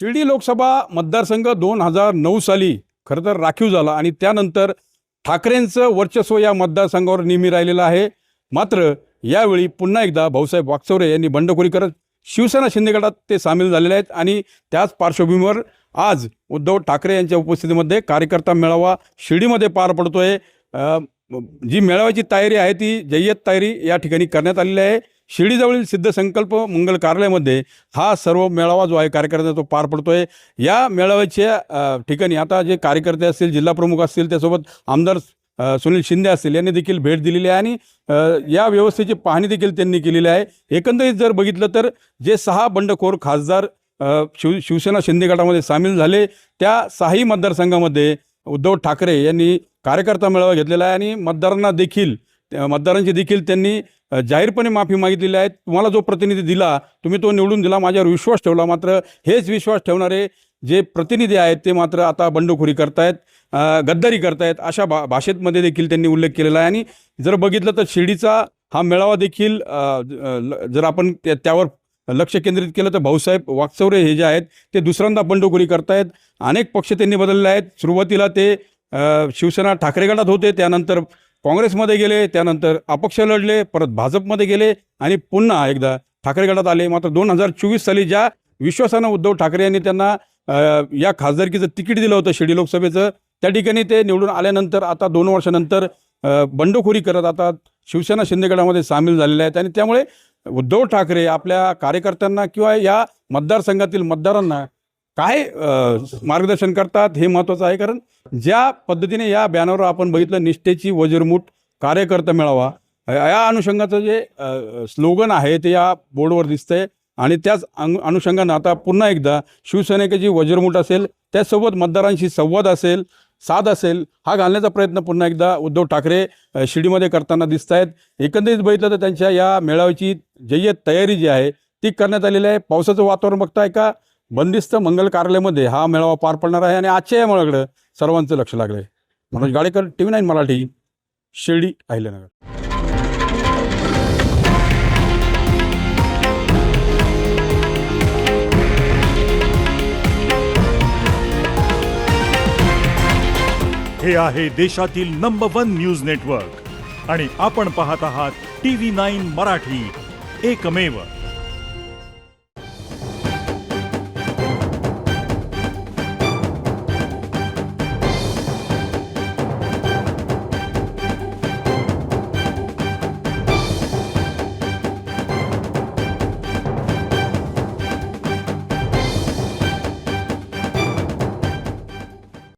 शिर्डी लोकसभा मतदारसंघ 2009 साली खरं तर राखीव झाला आणि त्यानंतर ठाकरेंचं वर्चस्व या मतदारसंघावर नेहमी राहिलेलं आहे. मात्र यावेळी पुन्हा एकदा भाऊसाहेब वाकचौरे यांनी बंडखोरी करत शिवसेना शिंदे गटात ते सामील झालेले आहेत आणि त्याच पार्श्वभूमीवर आज उद्धव ठाकरे यांच्या उपस्थितीमध्ये कार्यकर्ता मेळावा शिर्डीमध्ये पार पडतोय. जी मेळाव्याची तयारी आहे ती जय्यत तयारी या ठिकाणी करण्यात आलेली आहे. शिर्डीजवळील सिद्धसंकल्प मंगल कार्यालयामध्ये हा सर्व मेळावा जो आहे कार्यकर्त्यांचा तो पार पडतोय. या मेळाव्याच्या ठिकाणी आता जे कार्यकर्ते असतील, जिल्हा प्रमुख असतील, त्यासोबत आमदार सुनील शिंदे असतील यांनी देखील भेट दिलेली आहे आणि या व्यवस्थेची पाहणी देखील त्यांनी केलेली आहे. एकंदरीत जर बघितलं तर जे 6 बंडखोर खासदार शिवसेना शिंदे गटामध्ये सामील झाले त्या 6ही मतदारसंघामध्ये उद्धव ठाकरे यांनी कार्यकर्ता मेळावा घेतलेला आहे आणि मतदारांची देखील त्यांनी जाहीरपणे माफी मागितलेली आहे. तुम्हाला जो प्रतिनिधी दिला तुम्ही तो निवडून दिला, माझ्यावर विश्वास ठेवला, मात्र हेच विश्वास ठेवणारे जे प्रतिनिधी आहेत ते मात्र आता बंडखोरी करतायत, गद्दारी करतायत, अशा भाषेमध्ये देखील त्यांनी उल्लेख केलेला आहे. आणि जर बघितलं तर शिर्डीचा हा मेळावा देखील जर आपण त्यावर लक्ष केंद्रित केलं तर भाऊसाहेब वाकचौरे हे जे आहेत ते दुसऱ्यांदा बंडखोरी करतायत. अनेक पक्ष त्यांनी बदलले आहेत. सुरुवातीला ते शिवसेना ठाकरे गटात होते, त्यानंतर काँग्रेसमध्ये गेले, त्यानंतर अपक्ष लढले, परत भाजपमध्ये गेले आणि पुन्हा एकदा ठाकरे गटात आले. मात्र 2024 साली ज्या विश्वासानं उद्धव ठाकरे यांनी त्यांना या खासदारकीचं तिकीट दिलं होतं शिर्डी लोकसभेचं, त्या ठिकाणी ते निवडून आल्यानंतर आता 2 वर्षानंतर बंडखोरी करत आता शिवसेना शिंदे गटामध्ये सामील झालेले आहेत. आणि त्यामुळे उद्धव ठाकरे आपल्या कार्यकर्त्यांना किंवा या मतदारसंघातील मतदारांना काय मार्गदर्शन करतात हे महत्त्वाचं आहे. कारण ज्या पद्धतीने या बॅनरवर आपण बघितलं निष्ठेची वज्रमूठ कार्यकर्ता मेळावा, या अनुषंगाचं जे स्लोगन आहे ते या बोर्डवर दिसतंय आणि त्याच अनुषंगानं आता पुन्हा एकदा शिवसेनेची वज्रमूठ असेल, त्याचसोबत मतदारांशी संवाद असेल, साध असेल, हा घालण्याचा प्रयत्न पुन्हा एकदा उद्धव ठाकरे शिर्डीमध्ये करताना दिसत आहेत. एकंदरीत बघितलं तर त्यांच्या या मेळाव्याची जय्यत तयारी जी आहे ती करण्यात आलेली आहे. पावसाचं वातावरण बघताय का, बंदिस्त मंगल कार्यालयामध्ये हा मेळावा पार पडणार आहे आणि आजच्या या मेळाव्याकडे सर्वांचं लक्ष लागलं आहे. मनोज गाडेकर, TV9 मराठी, शिर्डी, अहिल्यानगर. हे आहे देशातील नंबर 1 न्यूज नेटवर्क आणि आपण पाहत आहात TV9 मराठी, एकमेव.